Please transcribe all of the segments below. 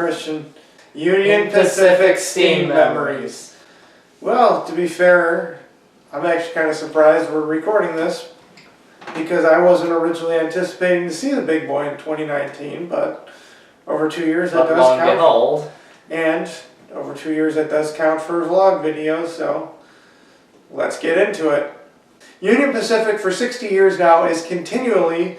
Christian. Union Pacific Steam Memories. Well, to be fair, I'm actually kind of surprised we're recording this because I wasn't originally anticipating to see the big boy in 2019, but over 2 years that does count. Old. And over 2 years that does count for vlog videos, so let's get into it. Union Pacific for 60 years now is continually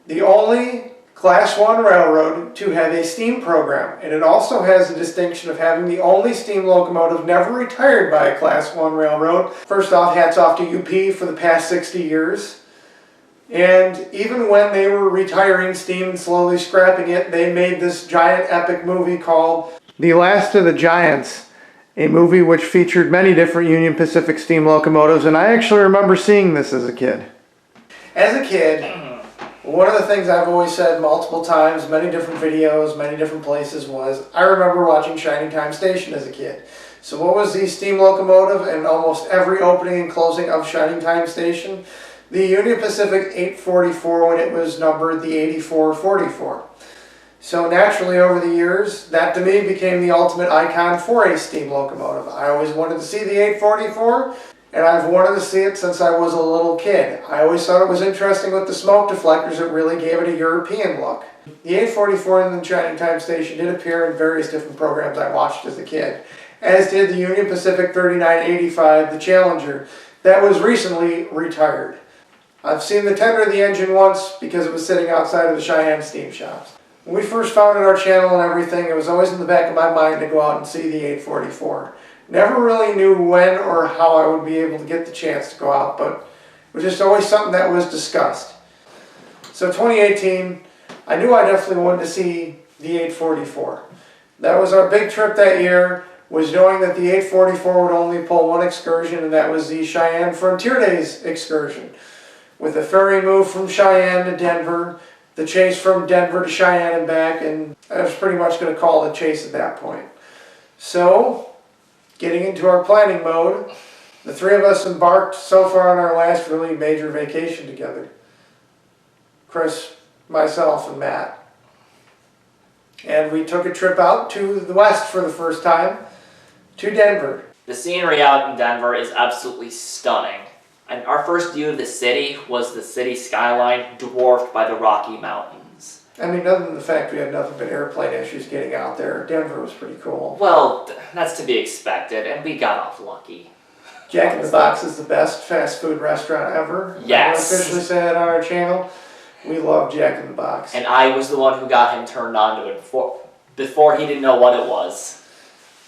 the only Class 1 railroad to have a steam program, and it also has the distinction of having the only steam locomotive never retired by a Class 1 railroad. First off, hats off to UP for the past 60 years. And even when they were retiring steam and slowly scrapping it, they made this giant epic movie called The Last of the Giants, a movie which featured many different Union Pacific steam locomotives, and I actually remember seeing this as a kid. As a kid, one of the things I've always said multiple times, many different videos, many different places, was I remember watching Shining Time Station as a kid. So what was the steam locomotive in almost every opening and closing of Shining Time Station? The Union Pacific 844 when it was numbered the 8444. So naturally over the years, that to me became the ultimate icon for a steam locomotive. I always wanted to see the 844. And I've wanted to see it since I was a little kid. I always thought it was interesting with the smoke deflectors. It really gave it a European look. The 844 in the Shining Time Station did appear in various different programs I watched as a kid, as did the Union Pacific 3985, the Challenger, that was recently retired. I've seen the tender of the engine once because it was sitting outside of the Cheyenne steam shops. When we first founded our channel and everything, it was always in the back of my mind to go out and see the 844. Never really knew when or how I would be able to get the chance to go out, but it was just always something that was discussed. So 2018, I knew I definitely wanted to see the 844. That was our big trip that year, was knowing that the 844 would only pull one excursion, and that was the Cheyenne Frontier Days excursion. With a ferry move from Cheyenne to Denver, the chase from Denver to Cheyenne and back, and I was pretty much going to call it a chase at that point. So, getting into our planning mode, the three of us embarked so far on our last really major vacation together. Chris, myself, and Matt. And we took a trip out to the west for the first time, to Denver. The scenery out in Denver is absolutely stunning. And our first view of the city was the city skyline dwarfed by the Rocky Mountains. I mean, other than the fact we had nothing but airplane issues getting out there, Denver was pretty cool. Well, that's to be expected, and we got off lucky. Jack in the Box is the best fast food restaurant ever. Yes. I officially say that on our channel. We love Jack in the Box. And I was the one who got him turned on to it before he didn't know what it was.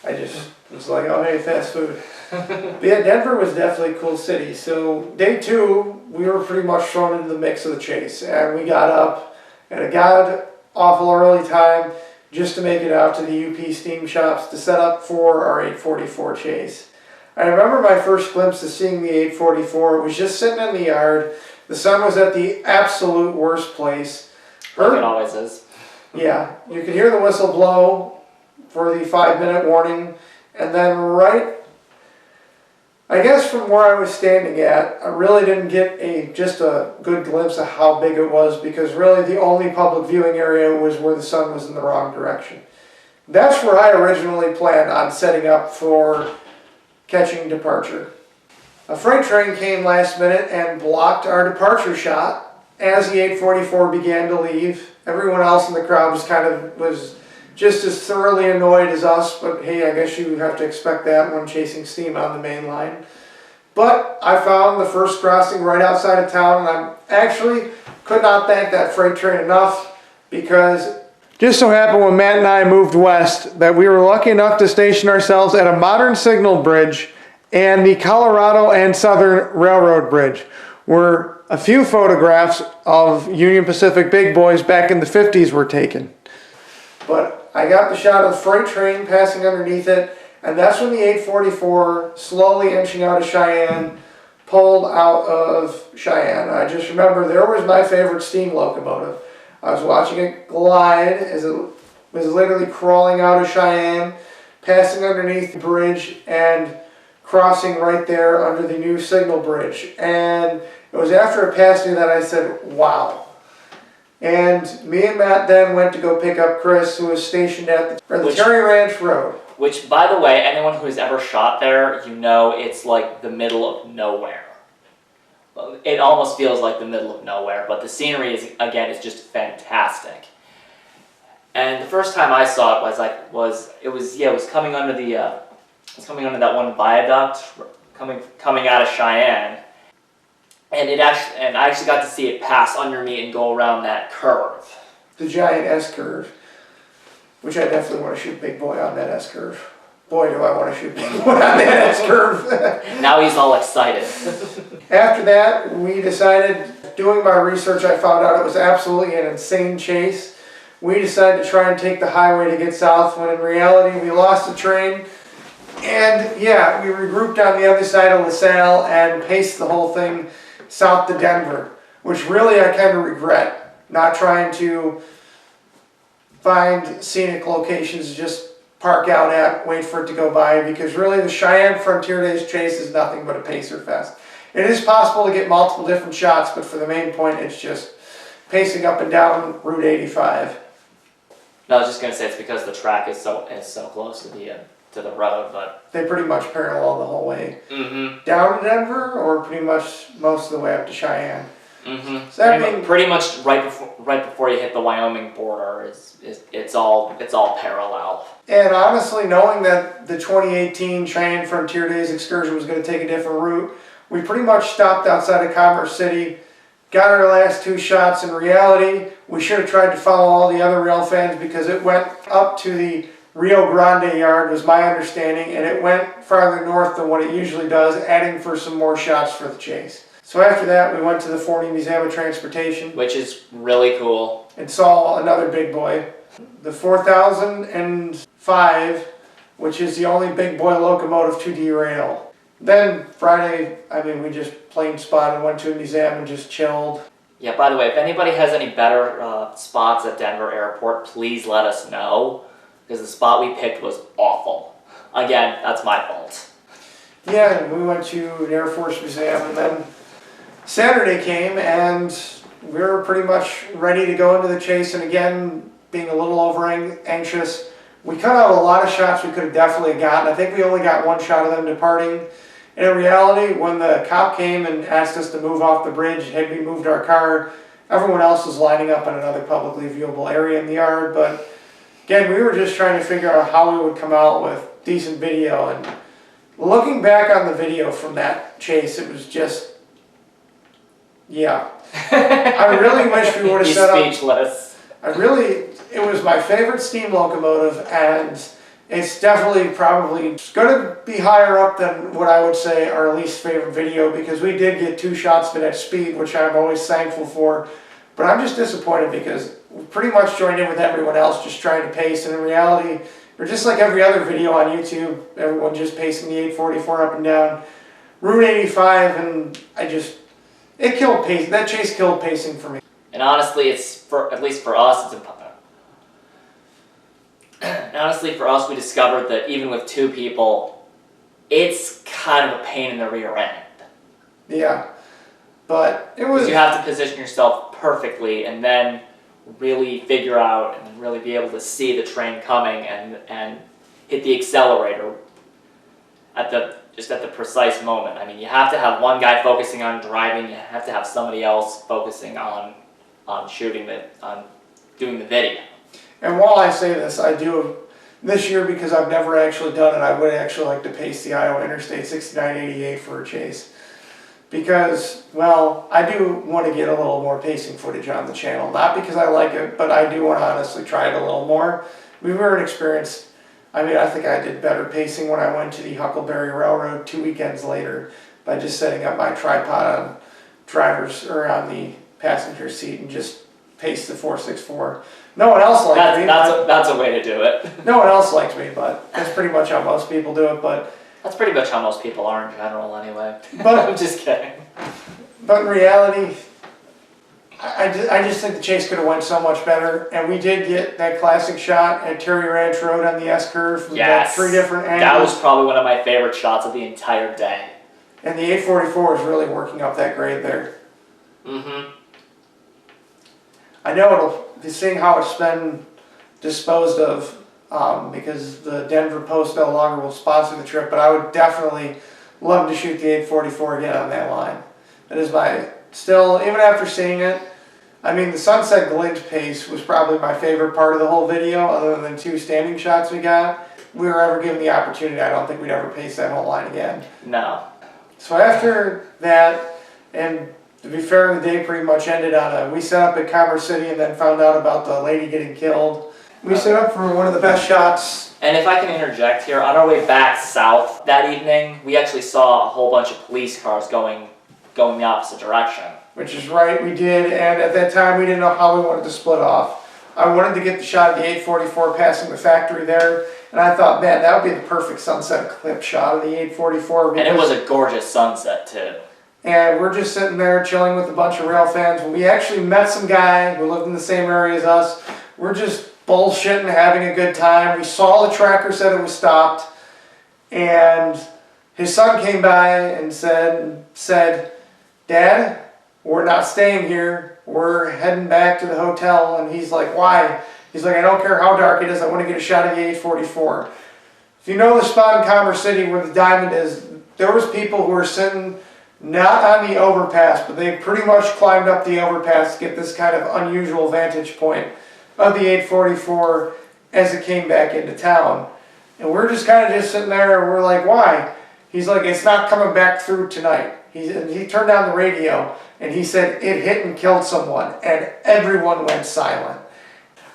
I just was like, oh hey, fast food. But yeah, Denver was definitely a cool city. So day 2, we were pretty much thrown into the mix of the chase. And we got up at a god-awful early time just to make it out to the UP steam shops to set up for our 844 chase. I remember my first glimpse of seeing the 844. It was just sitting in the yard. The sun was at the absolute worst place. Like it always is. Yeah, you could hear the whistle blow for the 5-minute warning, and then right, I guess from where I was standing at, I really didn't get just a good glimpse of how big it was, because really the only public viewing area was where the sun was in the wrong direction. That's where I originally planned on setting up for catching departure. A freight train came last minute and blocked our departure shot as the 844 began to leave. Everyone else in the crowd was just as thoroughly annoyed as us, but hey, I guess you have to expect that when chasing steam on the main line. But I found the first crossing right outside of town, and I actually could not thank that freight train enough, because just so happened when Matt and I moved west that we were lucky enough to station ourselves at a modern signal bridge and the Colorado and Southern Railroad Bridge, where a few photographs of Union Pacific big boys back in the 50s were taken. But I got the shot of the freight train passing underneath it, and that's when the 844, slowly inching out of Cheyenne, pulled out of Cheyenne. I just remember there was my favorite steam locomotive. I was watching it glide as it was literally crawling out of Cheyenne, passing underneath the bridge, and crossing right there under the new signal bridge. And it was after it passed me that I said, wow, And me and Matt then went to go pick up Chris, who was stationed at the Terry Ranch Road. Which, by the way, anyone who has ever shot there, you know it's like the middle of nowhere. It almost feels like the middle of nowhere, but the scenery is just fantastic. And the first time I saw it was coming under that one viaduct coming out of Cheyenne. And I actually got to see it pass under me and go around that curve. The giant S-curve, which I definitely want to shoot Big Boy on that S-curve. Boy, do I want to shoot Big Boy on that S-curve. Now he's all excited. After that, we decided, doing my research, I found out it was absolutely an insane chase. We decided to try and take the highway to get south, when in reality we lost the train. And yeah, we regrouped on the other side of LaSalle and paced the whole thing south to Denver, which really I kind of regret, not trying to find scenic locations to just park out at, wait for it to go by, because really the Cheyenne Frontier Days chase is nothing but a pacer fest. It is possible to get multiple different shots, but for the main point it's just pacing up and down Route 85. No, I was just going to say it's because the track is so close to the road, but They pretty much parallel the whole way mm-hmm. down to Denver, or pretty much most of the way up to Cheyenne. Mm-hmm. So that pretty much right before you hit the Wyoming border it's all parallel. And honestly, knowing that the 2018 Cheyenne Frontier Days excursion was going to take a different route, we pretty much stopped outside of Commerce City, got our last two shots. In reality, we should have tried to follow all the other rail fans, because it went up to the Rio Grande yard, was my understanding, and it went farther north than what it usually does, adding for some more shots for the chase. So after that, we went to the Forney Museum of Transportation, which is really cool, and saw another big boy, the 4005, which is the only big boy locomotive to derail. Then Friday, we just plain spotted, went to a museum and just chilled. Yeah, by the way, if anybody has any better spots at Denver Airport, please let us know, because the spot we picked was awful. Again, that's my fault. Yeah, we went to an Air Force Museum, and then Saturday came, and we were pretty much ready to go into the chase, and again, being a little anxious, we cut out a lot of shots we could have definitely gotten. I think we only got one shot of them departing. And in reality, when the cop came and asked us to move off the bridge, had we moved our car, everyone else was lining up in another publicly viewable area in the yard. But again, we were just trying to figure out how we would come out with decent video. And looking back on the video from that chase, it was just, yeah. I really wish we would have set up. Speechless. It was my favorite steam locomotive, and it's definitely probably going to be higher up than what I would say our least favorite video, because we did get two shots of it at speed, which I'm always thankful for. But I'm just disappointed because we pretty much joined in with everyone else just trying to pace, and in reality, we're just like every other video on YouTube, everyone just pacing the 844 up and down Route 85, and it killed pacing. That chase killed pacing for me. And honestly, at least for us, it's impossible. Honestly, for us, we discovered that even with two people, it's kind of a pain in the rear end. Yeah, but it was... Because you have to position yourself perfectly and then really figure out and really be able to see the train coming and hit the accelerator at the precise moment. I mean, you have to have one guy focusing on driving, you have to have somebody else focusing on doing the video. And while I say this, I do this year, because I've never actually done it, I would actually like to pace the Iowa Interstate 6988 for a chase. Because, well, I do want to get a little more pacing footage on the channel. Not because I like it, but I do want to honestly try it a little more. We were inexperienced. I think I did better pacing when I went to the Huckleberry Railroad 2 weekends later by just setting up my tripod on on the passenger seat and just pace the 464. No one else likes me. That's a way to do it. No one else likes me, but that's pretty much how most people do it. But that's pretty much how most people are in general, anyway. But I'm just kidding. But in reality, I just think the chase could have went so much better, and we did get that classic shot at Terry Ranch Road on the S-curve from Yes. 3 different angles. That was probably one of my favorite shots of the entire day. And the 844 is really working up that grade there. Mm-hmm. I know it'll be seeing how it's been disposed of because the Denver Post no longer will sponsor the trip, but I would definitely love to shoot the 844 again on that line. That is still, even after seeing it, I mean, the sunset glint pace was probably my favorite part of the whole video, other than 2 standing shots we got. If we were ever given the opportunity, I don't think we'd ever pace that whole line again. No. So after that, and to be fair, the day pretty much ended on we set up at Commerce City and then found out about the lady getting killed. We set up for one of the best shots. And if I can interject here, on our way back south that evening, we actually saw a whole bunch of police cars going the opposite direction. Which is right, we did, and at that time we didn't know how we wanted to split off. I wanted to get the shot of the 844 passing the factory there, and I thought, man, that would be the perfect sunset clip shot of the 844. And it was a gorgeous sunset too. And we're just sitting there chilling with a bunch of rail fans. We actually met some guy who lived in the same area as us. We're just bullshitting, having a good time. We saw the tracker said it was stopped, and his son came by and said, Dad, we're not staying here. We're heading back to the hotel. And he's like, why? He's like, I don't care how dark it is. I want to get a shot of the 844. If you know the spot in Commerce City where the diamond is, there was people who were sitting not on the overpass, but they pretty much climbed up the overpass to get this kind of unusual vantage point of the 844 as it came back into town. And we're just kind of sitting there and we're like, why? He's like, it's not coming back through tonight. He turned down the radio and he said it hit and killed someone, and everyone went silent.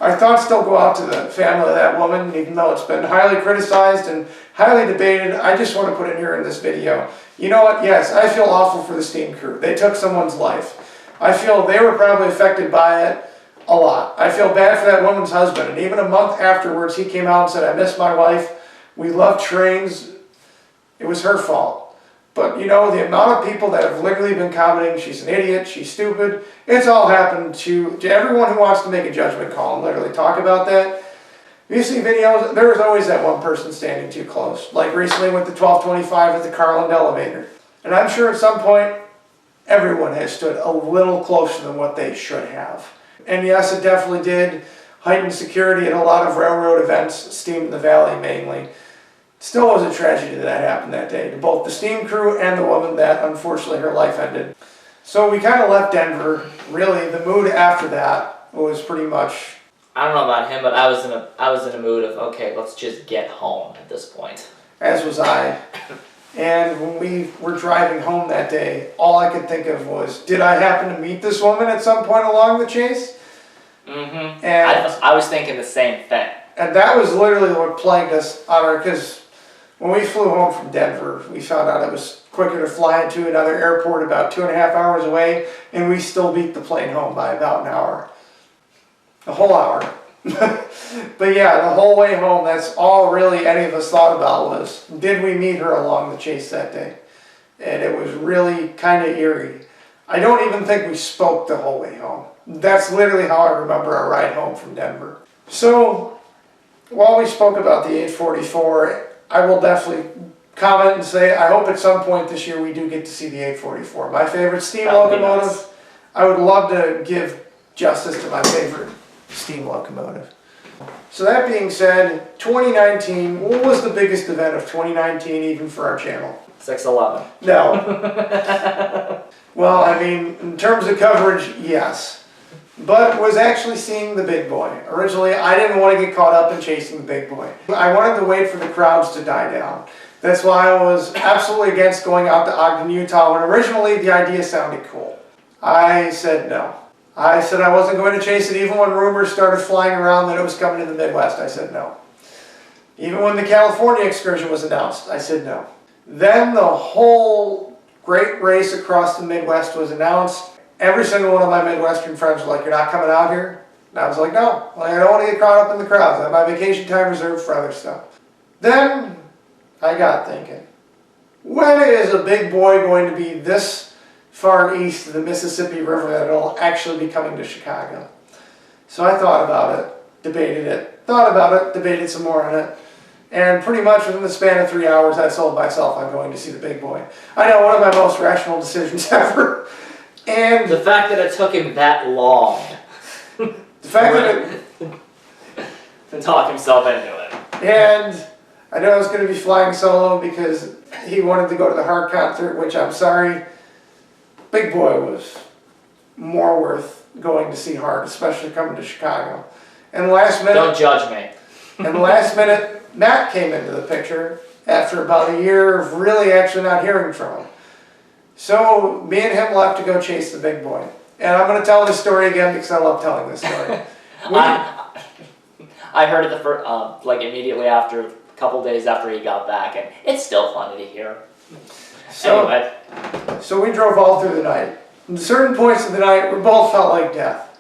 Our thoughts still go out to the family of that woman, even though it's been highly criticized and highly debated. I just want to put it here in this video. You know what? Yes, I feel awful for the steam crew. They took someone's life. I feel they were probably affected by it a lot. I feel bad for that woman's husband, and even a month afterwards he came out and said, I miss my wife. We love trains. It was her fault. But you know, the amount of people that have literally been commenting, she's an idiot, she's stupid, it's all happened to everyone who wants to make a judgment call and literally talk about that. You see videos, there's always that one person standing too close. Like recently with the 1225 at the Carland elevator. And I'm sure at some point, everyone has stood a little closer than what they should have. And yes, it definitely did heighten security at a lot of railroad events, steam in the valley mainly. Still was a tragedy that happened that day to both the steam crew and the woman that unfortunately her life ended. So we kind of left Denver. Really, the mood after that was pretty much, I don't know about him, but I was in a mood of, okay, let's just get home at this point. as was I. And when we were driving home that day, all I could think of was, did I happen to meet this woman at some point along the chase? Mm-hmm. And I was thinking the same thing. And that was literally what plagued us on our, because when we flew home from Denver, we found out it was quicker to fly into another airport about 2.5 hours away, and we still beat the plane home by about an hour. A whole hour. But yeah, the whole way home, that's all really any of us thought about was, did we meet her along the chase that day? And it was really kind of eerie. I don't even think we spoke the whole way home. That's literally how I remember our ride home from Denver. So, while we spoke about the 844, I will definitely comment and say I hope at some point this year we do get to see the 844. My favorite steam locomotive. Nice. I would love to give justice to my favorite steam locomotive. So that being said, 2019, what was the biggest event of 2019 even for our channel? 6/11. No. Well, I mean, in terms of coverage, yes. But was actually seeing the big boy. Originally, I didn't want to get caught up in chasing the big boy. I wanted to wait for the crowds to die down. That's why I was absolutely against going out to Ogden, Utah, when originally the idea sounded cool. I said no. I said I wasn't going to chase it even when rumors started flying around that it was coming to the Midwest. I said no. Even when the California excursion was announced, I said no. Then the whole great race across the Midwest was announced. Every single one of my Midwestern friends were like, you're not coming out here? And I was like, no. I don't want to get caught up in the crowds. I have my vacation time reserved for other stuff. Then I got thinking, when is a big boy going to be this far east of the Mississippi River that it'll actually be coming to Chicago? So I thought about it, debated it, thought about it, debated some more on it. And pretty much within the span of 3 hours, I sold myself on going to see the big boy. I know, one of my most rational decisions ever. And the fact that it took him that long. The fact that To talk himself into it. and I know I was going to be flying solo because he wanted to go to the Heart concert, which I'm sorry, Big Boy was more worth going to see Heart, especially coming to Chicago. And last minute, Don't judge me. and last minute, Matt came into the picture after about a year of really actually not hearing from him. So me and him left to go chase the Big Boy. And I'm going to tell this story again because I love telling this story. I heard it the first, like immediately after, a couple days after he got back, and it's still funny to hear. Anyway, So we drove all through the night. At certain points of the night, we both felt like death.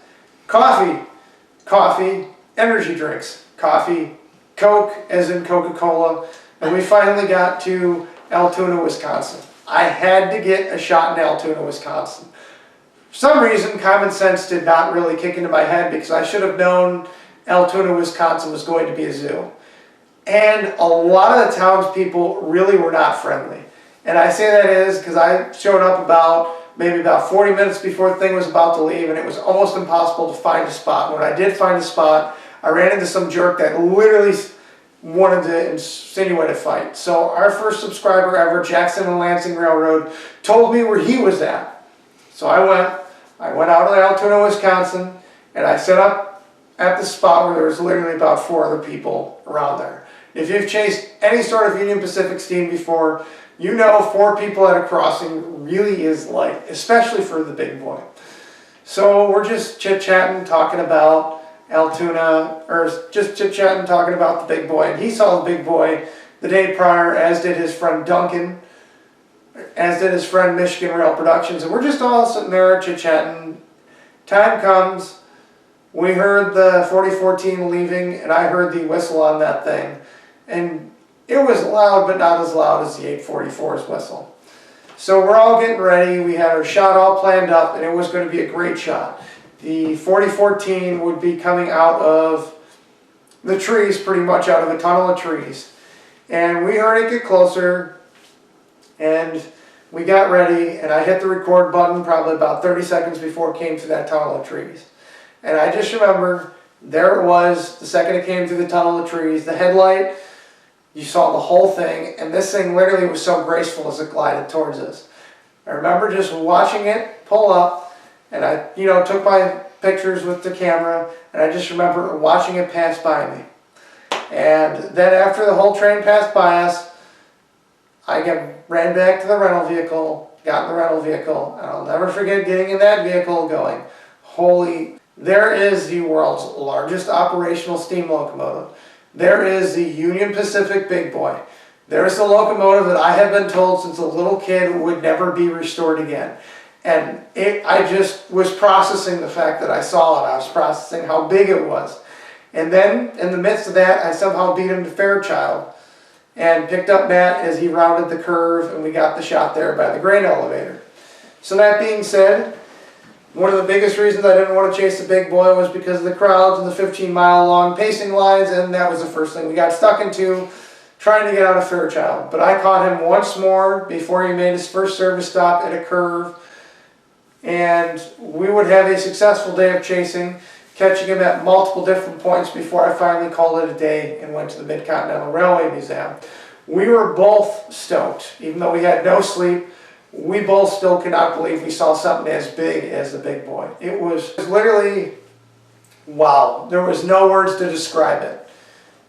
Coffee, energy drinks, coffee, Coke, as in Coca-Cola, and we finally got to Altoona, Wisconsin. I had to get a shot in Altoona, Wisconsin. For some reason, common sense did not really kick into my head because I should have known Altoona, Wisconsin was going to be a zoo. And a lot of the townspeople really were not friendly. And I say that is because I showed up maybe about 40 minutes before the thing was about to leave, and it was almost impossible to find a spot. When I did find a spot, I ran into some jerk that literally wanted to insinuate a fight. So our first subscriber ever, Jackson and Lansing Railroad, told me where he was at. So I went out to Altoona, Wisconsin, and I set up at the spot where there was literally about 4 other people around there. If you've chased any sort of Union Pacific steam before, you know 4 people at a crossing really is light, especially for the Big Boy. So we're just chit-chatting, talking about Altoona, or just chit-chatting, talking about the Big Boy. And he saw the Big Boy the day prior, as did his friend Duncan, as did his friend Michigan Rail Productions. And we're just all sitting there chit-chatting. Time comes, we heard the 4014 leaving, and I heard the whistle on that thing. And it was loud, but not as loud as the 844's whistle. So we're all getting ready. We had our shot all planned up, and it was going to be a great shot. The 4014 would be coming out of the trees, pretty much out of a tunnel of trees. And we heard it get closer, and we got ready, and I hit the record button probably about 30 seconds before it came through that tunnel of trees. And I just remember, there it was, the second it came through the tunnel of trees, the headlight, you saw the whole thing, and this thing literally was so graceful as it glided towards us. I remember just watching it pull up, and I, took my pictures with the camera, and I just remember watching it pass by me. And then after the whole train passed by us, I ran back to the rental vehicle, got in the rental vehicle, and I'll never forget getting in that vehicle going, there is the world's largest operational steam locomotive. There is the Union Pacific Big Boy. There's the locomotive that I have been told since a little kid would never be restored again. And I just was processing the fact that I saw it. I was processing how big it was. And then, in the midst of that, I somehow beat him to Fairchild and picked up Matt as he rounded the curve, and we got the shot there by the grain elevator. So that being said, one of the biggest reasons I didn't want to chase the Big Boy was because of the crowds and the 15-mile-long pacing lines, and that was the first thing we got stuck into, trying to get out of Fairchild. But I caught him once more before he made his first service stop at a curve, and we would have a successful day of chasing, catching him at multiple different points before I finally called it a day and went to the Mid-Continental Railway Museum. We were both stoked, even though we had no sleep. We both still could not believe we saw something as big as the Big Boy. It was literally, wow. There was no words to describe it.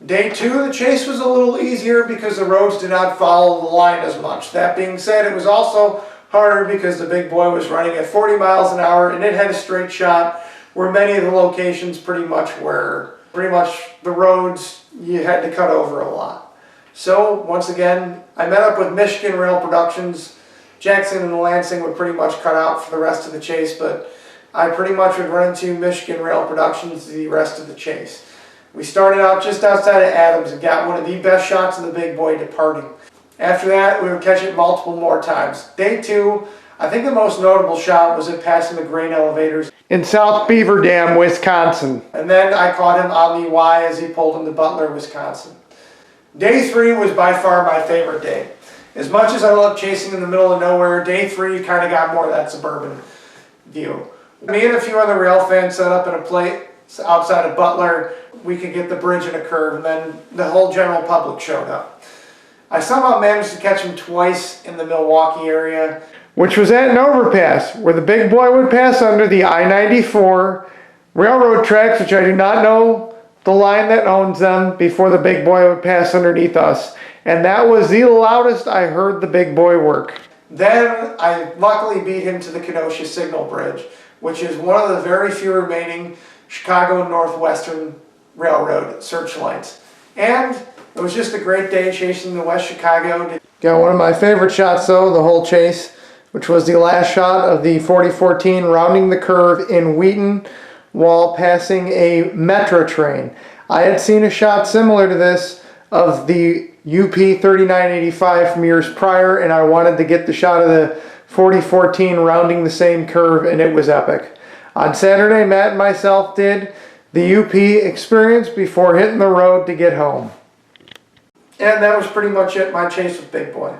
Day 2, the chase was a little easier because the roads did not follow the line as much. That being said, it was also harder because the Big Boy was running at 40 miles an hour and it had a straight shot where many of the locations pretty much the roads you had to cut over a lot. So once again, I met up with Michigan Rail Productions. Jackson and Lansing would pretty much cut out for the rest of the chase, but I pretty much would run into Michigan Rail Productions the rest of the chase. We started out just outside of Adams and got one of the best shots of the Big Boy departing. After that, we would catch it multiple more times. Day 2, I think the most notable shot was it passing the grain elevators in South Beaver Dam, Wisconsin. And then I caught him on the Y as he pulled into Butler, Wisconsin. Day 3 was by far my favorite day. As much as I love chasing in the middle of nowhere, day 3 kind of got more of that suburban view. Me and a few other rail fans set up in a outside of Butler, we could get the bridge in a curve, and then the whole general public showed up. I somehow managed to catch him twice in the Milwaukee area, which was at an overpass where the big boy would pass under the I-94 railroad tracks, which I do not know the line that owns them, before the big boy would pass underneath us. And that was the loudest I heard the big boy work. Then I luckily beat him to the Kenosha Signal Bridge, which is one of the very few remaining Chicago Northwestern Railroad searchlights. And it was just a great day chasing the West Chicago. Got one of my favorite shots though, the whole chase, which was the last shot of the 4014 rounding the curve in Wheaton while passing a metro train. I had seen a shot similar to this of the UP 3985 from years prior, and I wanted to get the shot of the 4014 rounding the same curve, and it was epic. On Saturday, Matt and myself did the UP experience before hitting the road to get home. And that was pretty much it, my chase with Big Boy.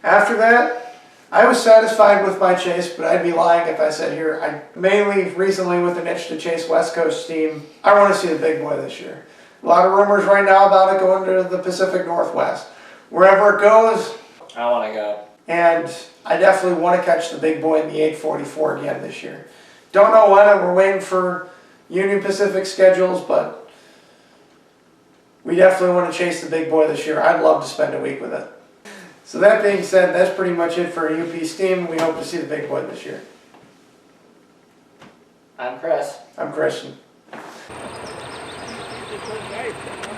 After that, I was satisfied with my chase, but I'd be lying if I said here, I mainly recently with an itch to chase West Coast steam, I want to see the Big Boy this year. A lot of rumors right now about it going to the Pacific Northwest. Wherever it goes, I want to go. And I definitely want to catch the Big Boy in the 844 again this year. Don't know when, we're waiting for Union Pacific schedules, but we definitely want to chase the Big Boy this year. I'd love to spend a week with it. So that being said, that's pretty much it for UP Steam. We hope to see the Big Boy this year. I'm Chris. I'm Christian. It's so nice.